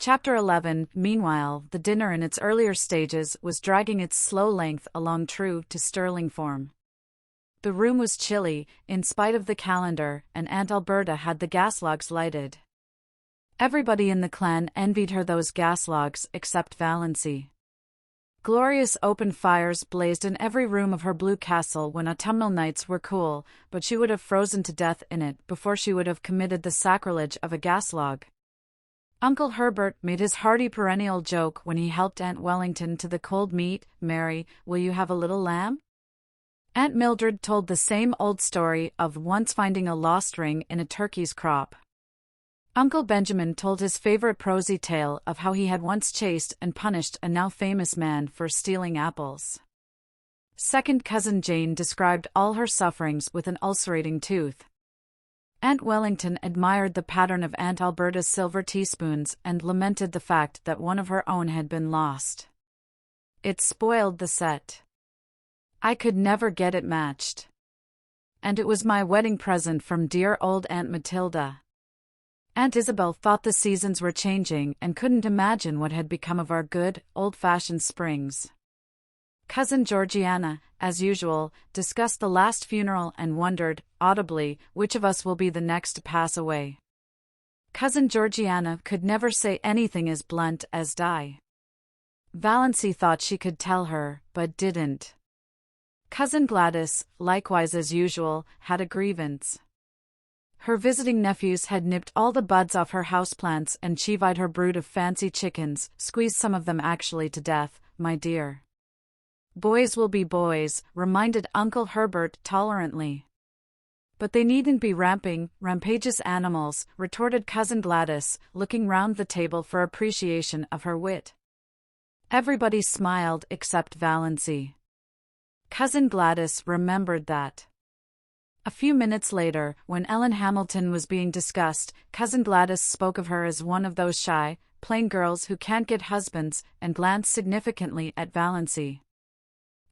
Chapter 11. Meanwhile, the dinner in its earlier stages was dragging its slow length along true to sterling form. The room was chilly, in spite of the calendar, and Aunt Alberta had the gas logs lighted. Everybody in the clan envied her those gas logs except Valency. Glorious open fires blazed in every room of her blue castle when autumnal nights were cool, but she would have frozen to death in it before she would have committed the sacrilege of a gas log. Uncle Herbert made his hearty perennial joke when he helped Aunt Wellington to the cold meat. "Mary, will you have a little lamb?" Aunt Mildred told the same old story of once finding a lost ring in a turkey's crop. Uncle Benjamin told his favorite prosy tale of how he had once chased and punished a now famous man for stealing apples. Second cousin Jane described all her sufferings with an ulcerating tooth. Aunt Wellington admired the pattern of Aunt Alberta's silver teaspoons and lamented the fact that one of her own had been lost. "It spoiled the set. I could never get it matched. And it was my wedding present from dear old Aunt Matilda." Aunt Isabel thought the seasons were changing and couldn't imagine what had become of our good, old-fashioned springs. Cousin Georgiana, as usual, discussed the last funeral and wondered, audibly, which of us will be the next to pass away. Cousin Georgiana could never say anything as blunt as die. Valency thought she could tell her, but didn't. Cousin Gladys, likewise as usual, had a grievance. Her visiting nephews had nipped all the buds off her houseplants and chivied her brood of fancy chickens, squeezed some of them actually to death. "My dear. Boys will be boys," reminded Uncle Herbert tolerantly. "But they needn't be rampageous animals," retorted Cousin Gladys, looking round the table for appreciation of her wit. Everybody smiled except Valency. Cousin Gladys remembered that. A few minutes later, when Ellen Hamilton was being discussed, Cousin Gladys spoke of her as one of those shy, plain girls who can't get husbands, and glanced significantly at Valency.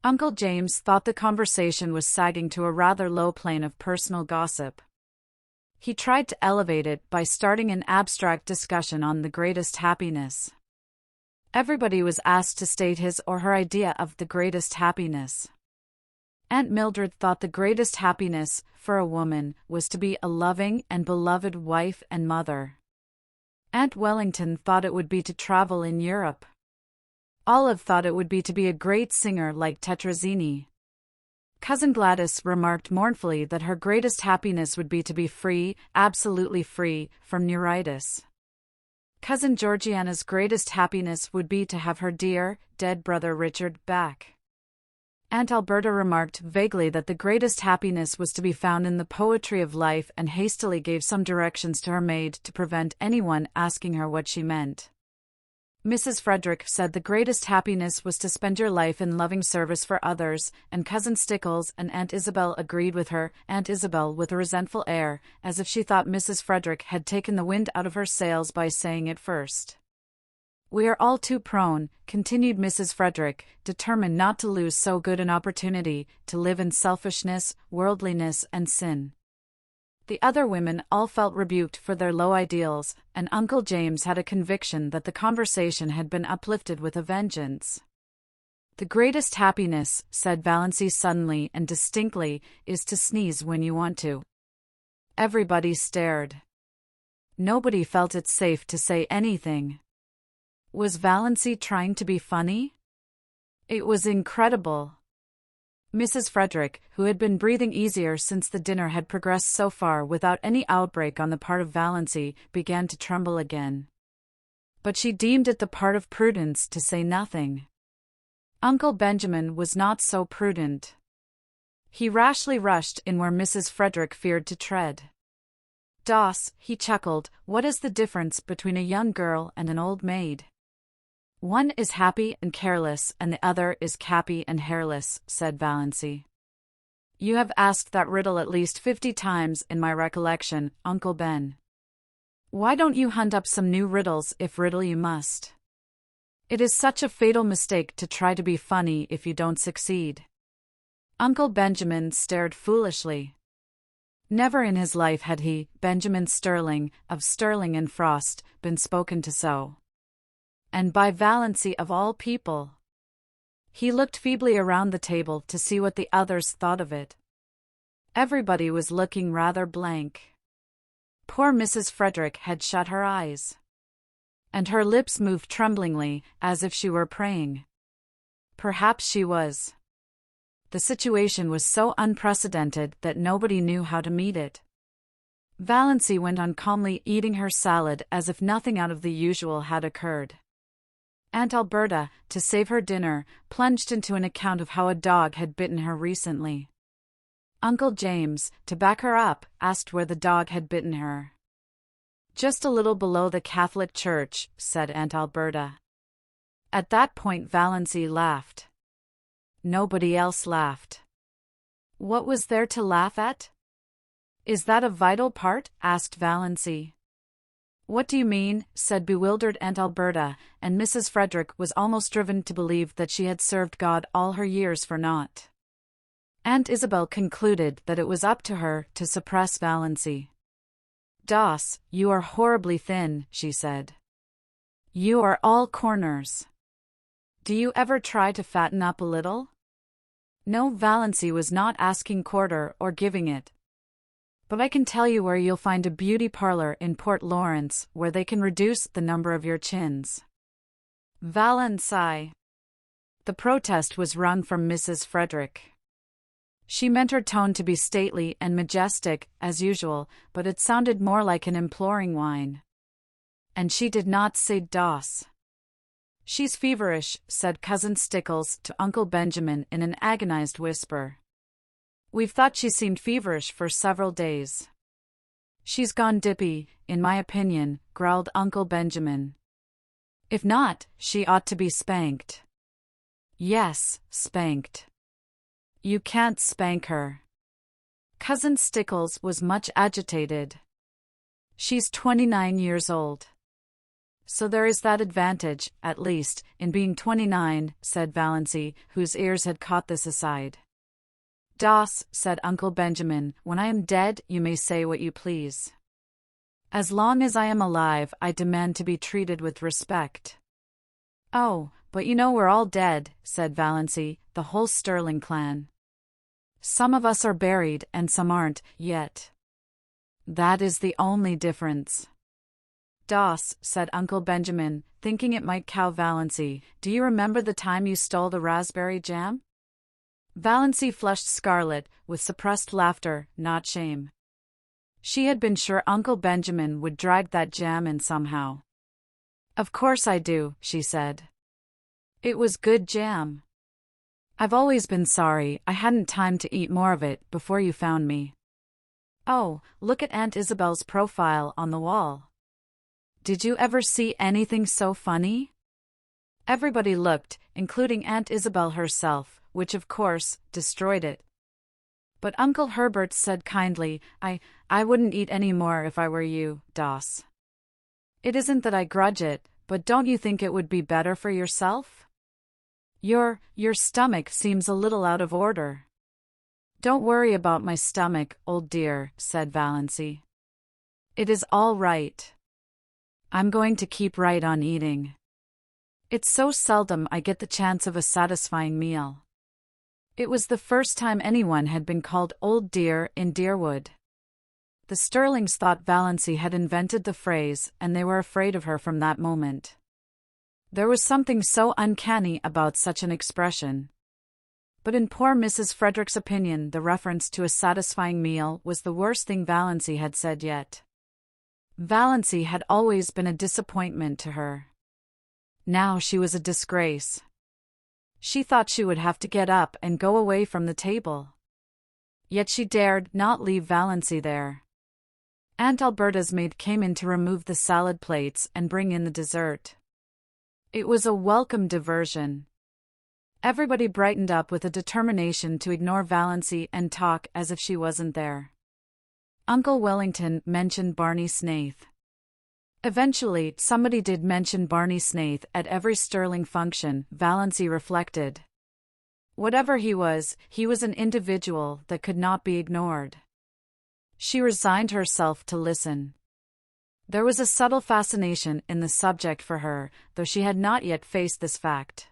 Uncle James thought the conversation was sagging to a rather low plane of personal gossip. He tried to elevate it by starting an abstract discussion on the greatest happiness. Everybody was asked to state his or her idea of the greatest happiness. Aunt Mildred thought the greatest happiness, for a woman, was to be a loving and beloved wife and mother. Aunt Wellington thought it would be to travel in Europe. Olive thought it would be to be a great singer like Tetrazzini. Cousin Gladys remarked mournfully that her greatest happiness would be to be free, absolutely free, from neuritis. Cousin Georgiana's greatest happiness would be to have her dear, dead brother Richard back. Aunt Alberta remarked vaguely that the greatest happiness was to be found in the poetry of life and hastily gave some directions to her maid to prevent anyone asking her what she meant. Mrs. Frederick said the greatest happiness was to spend your life in loving service for others, and Cousin Stickles and Aunt Isabel agreed with her, Aunt Isabel with a resentful air, as if she thought Mrs. Frederick had taken the wind out of her sails by saying it first. "We are all too prone," continued Mrs. Frederick, determined not to lose so good an opportunity, to live in selfishness, worldliness, and sin. The other women all felt rebuked for their low ideals, and Uncle James had a conviction that the conversation had been uplifted with a vengeance. "The greatest happiness," said Valency suddenly and distinctly, "is to sneeze when you want to." Everybody stared. Nobody felt it safe to say anything. Was Valency trying to be funny? It was incredible. Mrs. Frederick, who had been breathing easier since the dinner had progressed so far without any outbreak on the part of Valency, began to tremble again. But she deemed it the part of prudence to say nothing. Uncle Benjamin was not so prudent. He rashly rushed in where Mrs. Frederick feared to tread. "Doss," he chuckled, "what is the difference between a young girl and an old maid?" "One is happy and careless, and the other is cappy and hairless," said Valency. "You have asked that riddle at least 50 times in my recollection, Uncle Ben. Why don't you hunt up some new riddles if riddle you must? It is such a fatal mistake to try to be funny if you don't succeed." Uncle Benjamin stared foolishly. Never in his life had he, Benjamin Sterling, of Sterling and Frost, been spoken to so. And by Valency of all people. He looked feebly around the table to see what the others thought of it. Everybody was looking rather blank. Poor Mrs. Frederick had shut her eyes. And her lips moved tremblingly, as if she were praying. Perhaps she was. The situation was so unprecedented that nobody knew how to meet it. Valency went on calmly eating her salad as if nothing out of the usual had occurred. Aunt Alberta, to save her dinner, plunged into an account of how a dog had bitten her recently. Uncle James, to back her up, asked where the dog had bitten her. Just a little below the Catholic Church, said Aunt Alberta. At that point Valency laughed. Nobody else laughed. What was there to laugh at? Is that a vital part? Asked Valency. What do you mean? Said bewildered Aunt Alberta, and Mrs. Frederick was almost driven to believe that she had served God all her years for naught. Aunt Isabel concluded that it was up to her to suppress Valency. Doss, you are horribly thin, she said. You are all corners. Do you ever try to fatten up a little? No, Valency was not asking quarter or giving it. But I can tell you where you'll find a beauty parlor in Port Lawrence where they can reduce the number of your chins. Valency. The protest was wrung from Mrs. Frederick. She meant her tone to be stately and majestic, as usual, but it sounded more like an imploring whine. And she did not say Doss. She's feverish, said Cousin Stickles to Uncle Benjamin in an agonized whisper. We've thought she seemed feverish for several days. She's gone dippy, in my opinion, growled Uncle Benjamin. If not, she ought to be spanked. Yes, spanked. You can't spank her. Cousin Stickles was much agitated. She's 29 years old. So there is that advantage, at least, in being 29, said Valency, whose ears had caught this aside. Doss, said Uncle Benjamin, when I am dead you may say what you please. As long as I am alive I demand to be treated with respect. Oh, but you know we're all dead, said Valency, the whole Sterling clan. Some of us are buried and some aren't, yet. That is the only difference. Doss, said Uncle Benjamin, thinking it might cow Valency, do you remember the time you stole the raspberry jam? Valency flushed scarlet, with suppressed laughter, not shame. She had been sure Uncle Benjamin would drag that jam in somehow. Of course I do, she said. It was good jam. I've always been sorry I hadn't time to eat more of it before you found me. Oh, look at Aunt Isabel's profile on the wall. Did you ever see anything so funny? Everybody looked, including Aunt Isabel herself, which of course destroyed it. But Uncle Herbert said kindly, I wouldn't eat any more if I were you, Doss. It isn't that I grudge it, but don't you think it would be better for yourself? Your stomach seems a little out of order. Don't worry about my stomach, old dear, said Valency. It is all right. I'm going to keep right on eating. It's so seldom I get the chance of a satisfying meal. It was the first time anyone had been called old dear in Deerwood. The Sterlings thought Valency had invented the phrase, and they were afraid of her from that moment. There was something so uncanny about such an expression. But in poor Mrs. Frederick's opinion, the reference to a satisfying meal was the worst thing Valency had said yet. Valency had always been a disappointment to her. Now she was a disgrace. She thought she would have to get up and go away from the table. Yet she dared not leave Valency there. Aunt Alberta's maid came in to remove the salad plates and bring in the dessert. It was a welcome diversion. Everybody brightened up with a determination to ignore Valency and talk as if she wasn't there. Uncle Wellington mentioned Barney Snaith. Eventually, somebody did mention Barney Snaith at every Sterling function, Valency reflected. Whatever he was an individual that could not be ignored. She resigned herself to listen. There was a subtle fascination in the subject for her, though she had not yet faced this fact.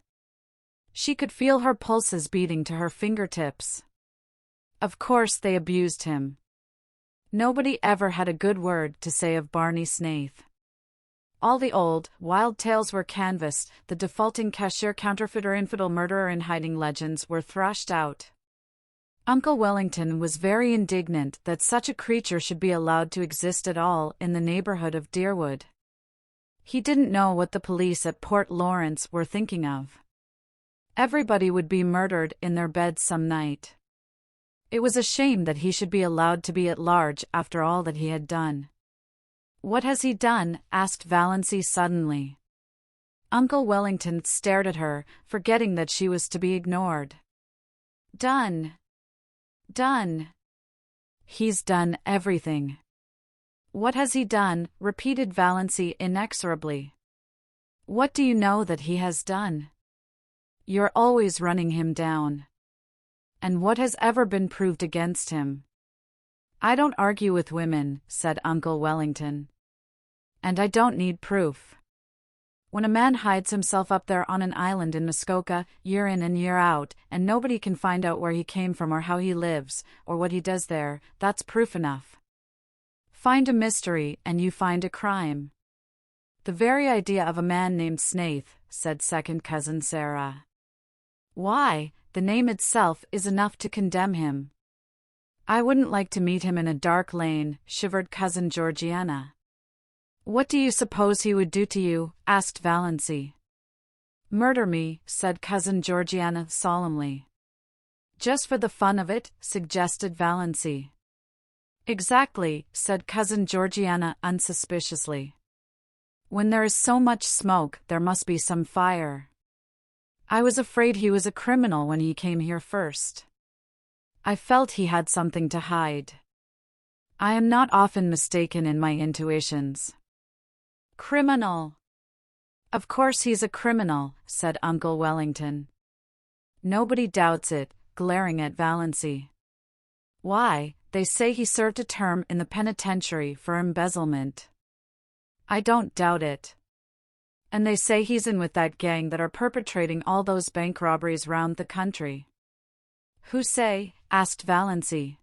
She could feel her pulses beating to her fingertips. Of course they abused him. Nobody ever had a good word to say of Barney Snaith. All the old, wild tales were canvassed, the defaulting cashier, counterfeiter, infidel, murderer in hiding legends were thrashed out. Uncle Wellington was very indignant that such a creature should be allowed to exist at all in the neighborhood of Deerwood. He didn't know what the police at Port Lawrence were thinking of. Everybody would be murdered in their beds some night. It was a shame that he should be allowed to be at large after all that he had done. "What has he done?" asked Valancy suddenly. Uncle Wellington stared at her, forgetting that she was to be ignored. "Done. Done. He's done everything." "What has he done?" repeated Valancy inexorably. "What do you know that he has done? You're always running him down. And what has ever been proved against him?" "I don't argue with women," said Uncle Wellington. "And I don't need proof. When a man hides himself up there on an island in Muskoka, year in and year out, and nobody can find out where he came from or how he lives, or what he does there, that's proof enough. Find a mystery and you find a crime." "The very idea of a man named Snaith," said second cousin Sarah. "Why, the name itself is enough to condemn him." "I wouldn't like to meet him in a dark lane," shivered cousin Georgiana. "What do you suppose he would do to you?" asked Valancy. "Murder me," said cousin Georgiana solemnly. "Just for the fun of it?" suggested Valancy. "Exactly," said cousin Georgiana unsuspiciously. "When there is so much smoke, there must be some fire. I was afraid he was a criminal when he came here first. I felt he had something to hide. I am not often mistaken in my intuitions." "Criminal. Of course he's a criminal," said Uncle Wellington. "Nobody doubts it," glaring at Valancy. "Why, they say he served a term in the penitentiary for embezzlement." "I don't doubt it. And they say he's in with that gang that are perpetrating all those bank robberies round the country." "Who say?" asked Valancy.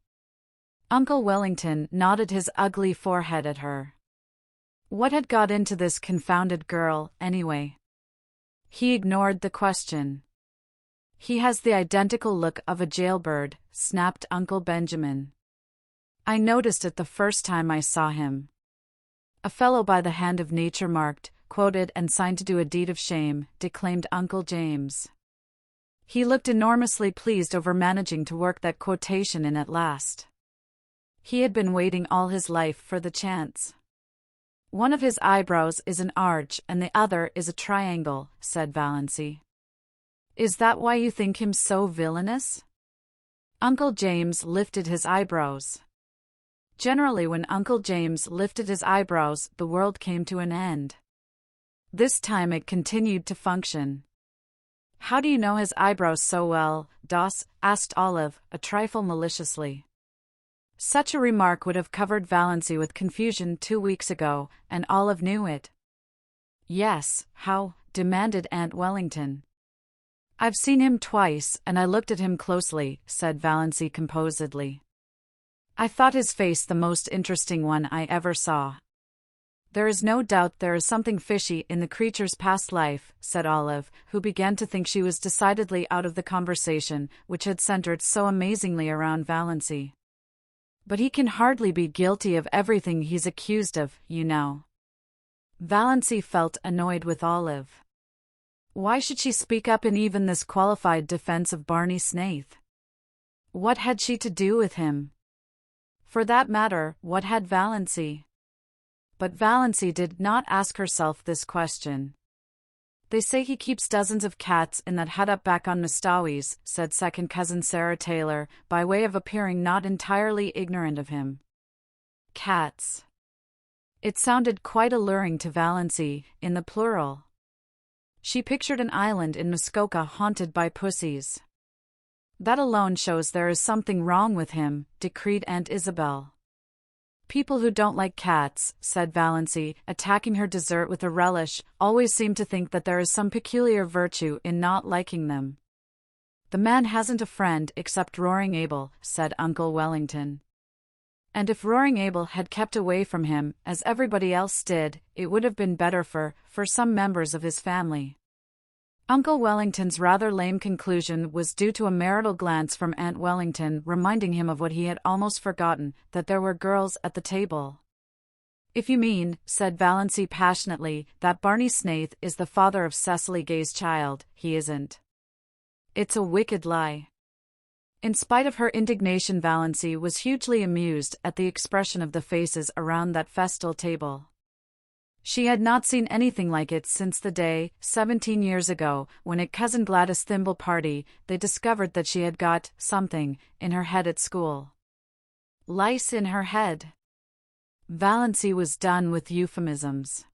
Uncle Wellington nodded his ugly forehead at her. What had got into this confounded girl, anyway? He ignored the question. "He has the identical look of a jailbird," snapped Uncle Benjamin. "I noticed it the first time I saw him. A fellow by the hand of nature marked, quoted and signed to do a deed of shame," declaimed Uncle James. He looked enormously pleased over managing to work that quotation in at last. He had been waiting all his life for the chance. "One of his eyebrows is an arch and the other is a triangle," said Valancy. "Is that why you think him so villainous?" Uncle James lifted his eyebrows. Generally when Uncle James lifted his eyebrows, the world came to an end. This time it continued to function. "How do you know his eyebrows so well, Doss?" asked Olive, a trifle maliciously. Such a remark would have covered Valancy with confusion 2 weeks ago, and Olive knew it. "Yes, how?" demanded Aunt Wellington. "I've seen him twice, and I looked at him closely," said Valancy composedly. "I thought his face the most interesting one I ever saw." "There is no doubt there is something fishy in the creature's past life," said Olive, who began to think she was decidedly out of the conversation, which had centered so amazingly around Valancy. "But he can hardly be guilty of everything he's accused of, you know." Valancy felt annoyed with Olive. Why should she speak up in even this qualified defense of Barney Snaith? What had she to do with him? For that matter, what had Valancy? But Valancy did not ask herself this question. "They say he keeps dozens of cats in that hut up back on Mistawis," said second cousin Sarah Taylor, by way of appearing not entirely ignorant of him. Cats. It sounded quite alluring to Valancy, in the plural. She pictured an island in Muskoka haunted by pussies. "That alone shows there is something wrong with him," decreed Aunt Isabel. People who don't like cats, said Valancy, attacking her dessert with a relish, always seem to think that there is some peculiar virtue in not liking them. The man hasn't a friend except Roaring Abel, said Uncle Wellington. And if Roaring Abel had kept away from him, as everybody else did, it would have been better for some members of his family. Uncle Wellington's rather lame conclusion was due to a marital glance from Aunt Wellington reminding him of what he had almost forgotten, that there were girls at the table. If you mean, said Valancy passionately, that Barney Snaith is the father of Cecily Gay's child, he isn't. It's a wicked lie. In spite of her indignation, Valancy was hugely amused at the expression of the faces around that festal table. She had not seen anything like it since the day, 17 years ago, when at Cousin Gladys' thimble party, they discovered that she had got something in her head at school. Lice in her head. Valancy was done with euphemisms.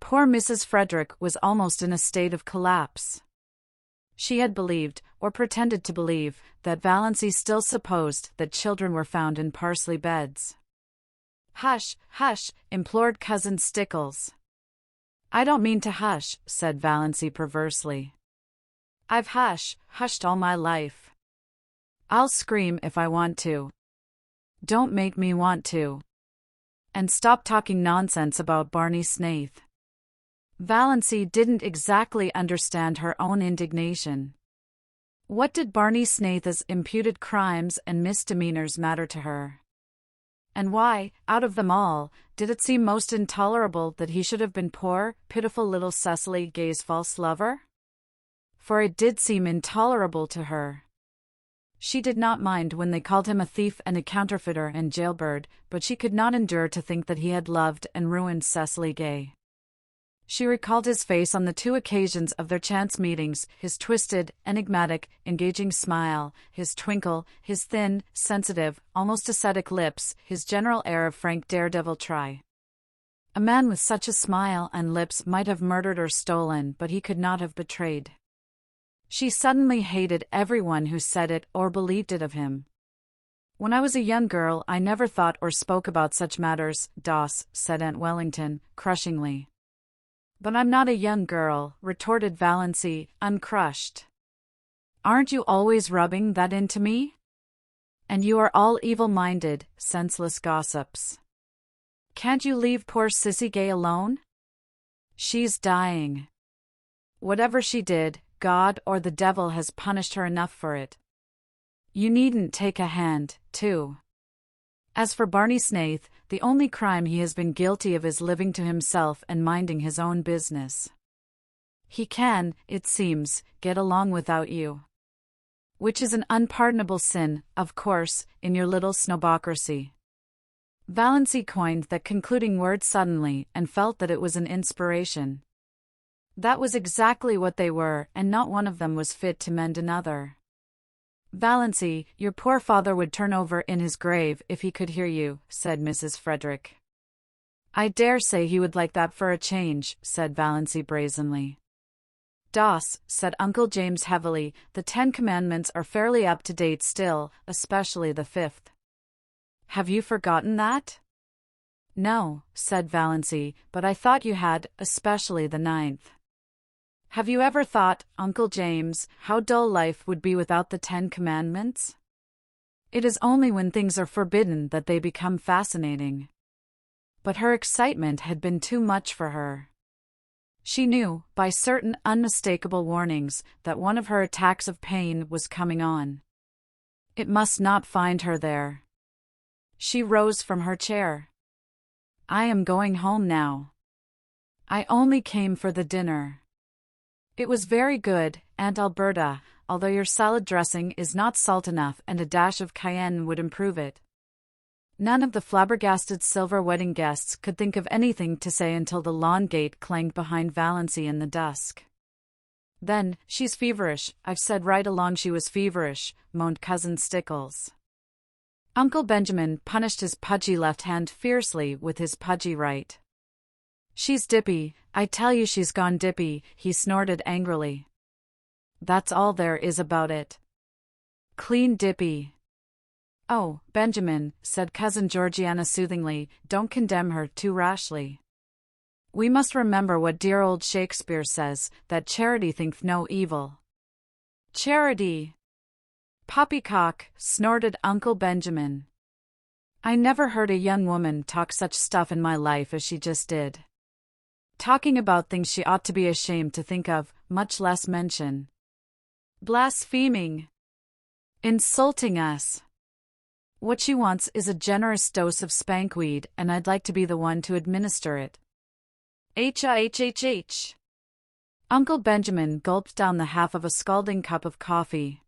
Poor Mrs. Frederick was almost in a state of collapse. She had believed, or pretended to believe, that Valancy still supposed that children were found in parsley beds. Hush, hush, implored Cousin Stickles. I don't mean to hush, said Valancy perversely. I've hushed all my life. I'll scream if I want to. Don't make me want to. And stop talking nonsense about Barney Snaith. Valancy didn't exactly understand her own indignation. What did Barney Snaith's imputed crimes and misdemeanors matter to her? And why, out of them all, did it seem most intolerable that he should have been poor, pitiful little Cecily Gay's false lover? For it did seem intolerable to her. She did not mind when they called him a thief and a counterfeiter and jailbird, but she could not endure to think that he had loved and ruined Cecily Gay. She recalled his face on the 2 occasions of their chance meetings, his twisted, enigmatic, engaging smile, his twinkle, his thin, sensitive, almost ascetic lips, his general air of frank daredevil-try. A man with such a smile and lips might have murdered or stolen, but he could not have betrayed. She suddenly hated everyone who said it or believed it of him. When I was a young girl, I never thought or spoke about such matters, Doss, said Aunt Wellington, crushingly. But I'm not a young girl, retorted Valancy, uncrushed. Aren't you always rubbing that into me? And you are all evil-minded, senseless gossips. Can't you leave poor Cissy Gay alone? She's dying. Whatever she did, God or the devil has punished her enough for it. You needn't take a hand, too. As for Barney Snaith, the only crime he has been guilty of is living to himself and minding his own business. He can, it seems, get along without you. Which is an unpardonable sin, of course, in your little snobocracy. Valancy coined that concluding word suddenly and felt that it was an inspiration. That was exactly what they were, and not one of them was fit to mend another. Valancy, your poor father would turn over in his grave if he could hear you, said Mrs. Frederick. I dare say he would like that for a change, said Valancy brazenly. Doss, said Uncle James heavily, the 10 Commandments are fairly up to date still, especially the 5th. Have you forgotten that? No, said Valancy, but I thought you had, especially the 9th. Have you ever thought, Uncle James, how dull life would be without the 10 Commandments? It is only when things are forbidden that they become fascinating. But her excitement had been too much for her. She knew, by certain unmistakable warnings, that one of her attacks of pain was coming on. It must not find her there. She rose from her chair. I am going home now. I only came for the dinner. It was very good, Aunt Alberta, although your salad dressing is not salt enough and a dash of cayenne would improve it. None of the flabbergasted silver wedding guests could think of anything to say until the lawn gate clanged behind Valancy in the dusk. Then, she's feverish, I've said right along she was feverish, moaned Cousin Stickles. Uncle Benjamin punished his pudgy left hand fiercely with his pudgy right. She's dippy, I tell you she's gone dippy, he snorted angrily. That's all there is about it. Clean dippy. "Oh, Benjamin," said Cousin Georgiana soothingly, "don't condemn her too rashly. We must remember what dear old Shakespeare says, that charity thinketh no evil." "Charity!" "Poppycock," snorted Uncle Benjamin. "I never heard a young woman talk such stuff in my life as she just did. Talking about things she ought to be ashamed to think of, much less mention. Blaspheming. Insulting us. What she wants is a generous dose of spankweed, and I'd like to be the one to administer it." H. Uncle Benjamin gulped down the half of a scalding cup of coffee.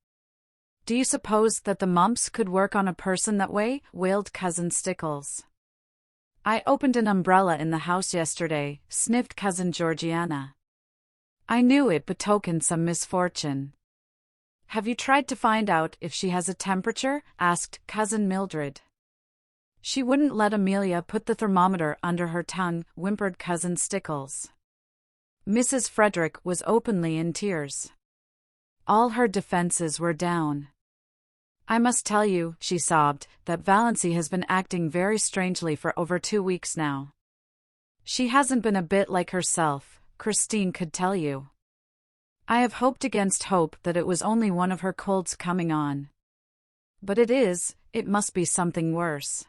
"Do you suppose that the mumps could work on a person that way?" wailed Cousin Stickles. "I opened an umbrella in the house yesterday," sniffed Cousin Georgiana. "I knew it betokened some misfortune." "Have you tried to find out if she has a temperature?" asked Cousin Mildred. "She wouldn't let Amelia put the thermometer under her tongue," whimpered Cousin Stickles. Mrs. Frederick was openly in tears. All her defenses were down. "I must tell you," she sobbed, "that Valency has been acting very strangely for over 2 weeks now. She hasn't been a bit like herself, Christine could tell you. I have hoped against hope that it was only one of her colds coming on. But it must be something worse.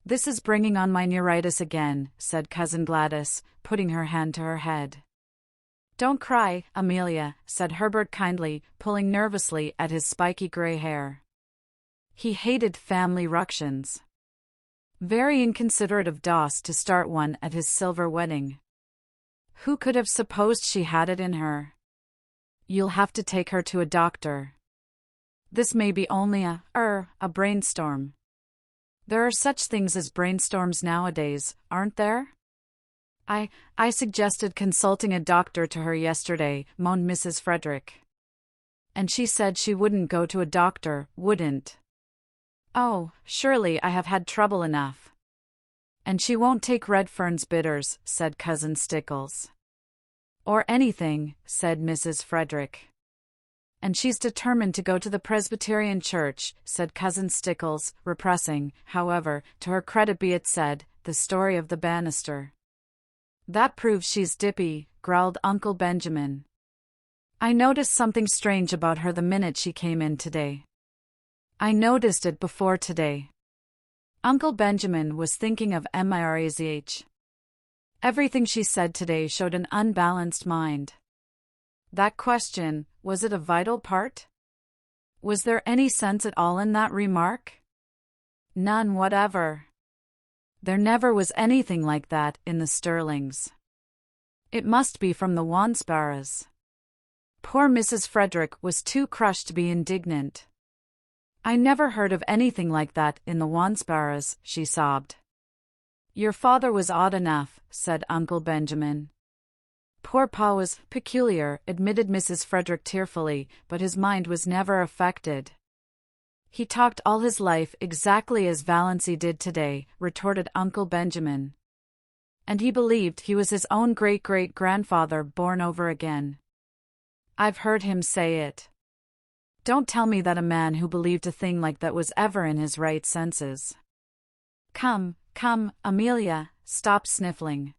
This is bringing on my neuritis again," said Cousin Gladys, putting her hand to her head. "Don't cry, Amelia," said Herbert kindly, pulling nervously at his spiky gray hair. He hated family ructions. Very inconsiderate of Doss to start one at his silver wedding. Who could have supposed she had it in her? "You'll have to take her to a doctor. This may be only a brainstorm." "There are such things as brainstorms nowadays, aren't there?" I suggested consulting a doctor to her yesterday," moaned Mrs. Frederick. "And she said she wouldn't go to a doctor, wouldn't." "Oh, surely I have had trouble enough." "And she won't take Redfern's bitters," said Cousin Stickles. "Or anything," said Mrs. Frederick. "And she's determined to go to the Presbyterian church," said Cousin Stickles, repressing, however, to her credit be it said, the story of the banister. "That proves she's dippy," growled Uncle Benjamin. "I noticed something strange about her the minute she came in today. I noticed it before today." Uncle Benjamin was thinking of Mirazh. Everything she said today showed an unbalanced mind. That question, was it a vital part? Was there any sense at all in that remark? None whatever. There never was anything like that in the Sterlings. It must be from the Wansbarras. Poor Mrs. Frederick was too crushed to be indignant. "I never heard of anything like that in the Wansbarras," she sobbed. "Your father was odd enough," said Uncle Benjamin. "Poor Pa was peculiar," admitted Mrs. Frederick tearfully, "but his mind was never affected." "He talked all his life exactly as Valency did today," retorted Uncle Benjamin. "And he believed he was his own great-great-grandfather born over again. I've heard him say it. Don't tell me that a man who believed a thing like that was ever in his right senses." Come, Amelia, stop sniffling.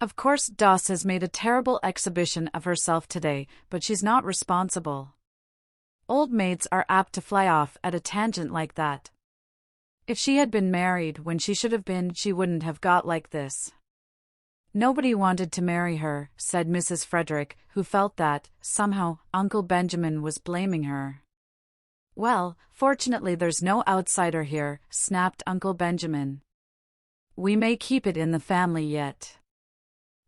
Of course Doss has made a terrible exhibition of herself today, but she's not responsible. Old maids are apt to fly off at a tangent like that. If she had been married when she should have been, she wouldn't have got like this. "Nobody wanted to marry her," said Mrs. Frederick, who felt that, somehow, Uncle Benjamin was blaming her. "Well, fortunately there's no outsider here," snapped Uncle Benjamin. "We may keep it in the family yet.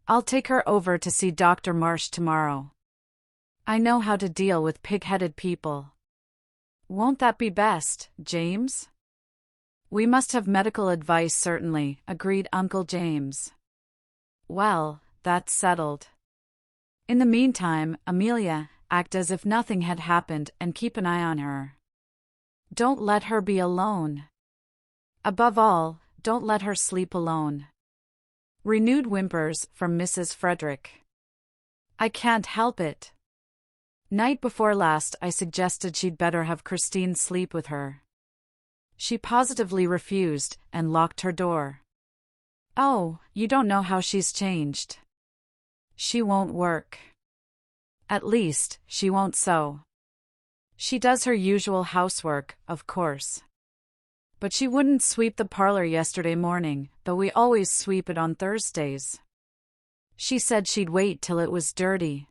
I'll take her over to see Dr. Marsh tomorrow. I know how to deal with pig-headed people." "Won't that be best, James?" "We must have medical advice certainly," agreed Uncle James. "Well, that's settled. In the meantime, Amelia, act as if nothing had happened and keep an eye on her. Don't let her be alone. Above all, don't let her sleep alone." Renewed whimpers from Mrs. Frederick. "I can't help it. Night before last I suggested she'd better have Christine sleep with her. She positively refused and locked her door. Oh, you don't know how she's changed. She won't work. At least, she won't sew. She does her usual housework, of course. But she wouldn't sweep the parlor yesterday morning, though we always sweep it on Thursdays. She said she'd wait till it was dirty.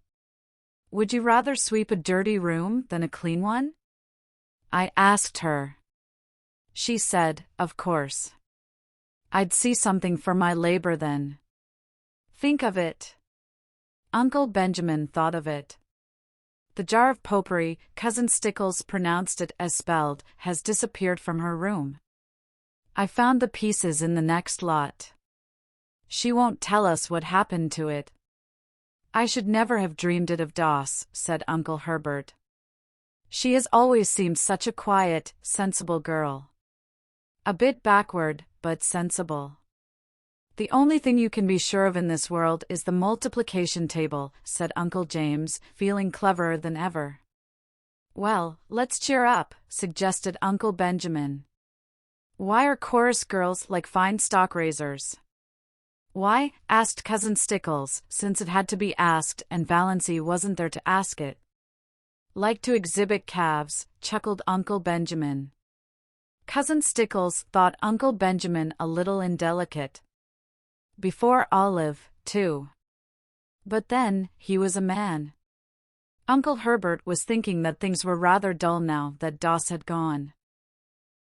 Would you rather sweep a dirty room than a clean one? I asked her. She said, of course. I'd see something for my labor then. Think of it. Uncle Benjamin thought of it. The jar of potpourri, Cousin Stickles pronounced it as spelled, has disappeared from her room. I found the pieces in the next lot. She won't tell us what happened to it. I should never have dreamed it of Doss, said Uncle Herbert. She has always seemed such a quiet, sensible girl. A bit backward, but sensible. The only thing you can be sure of in this world is the multiplication table, said Uncle James, feeling cleverer than ever. Well, let's cheer up, suggested Uncle Benjamin. Why are chorus girls like fine stock raisers? Why? Asked Cousin Stickles, since it had to be asked and Valency wasn't there to ask it. Like to exhibit calves, chuckled Uncle Benjamin. Cousin Stickles thought Uncle Benjamin a little indelicate. Before Olive, too. But then, he was a man. Uncle Herbert was thinking that things were rather dull now that Doss had gone.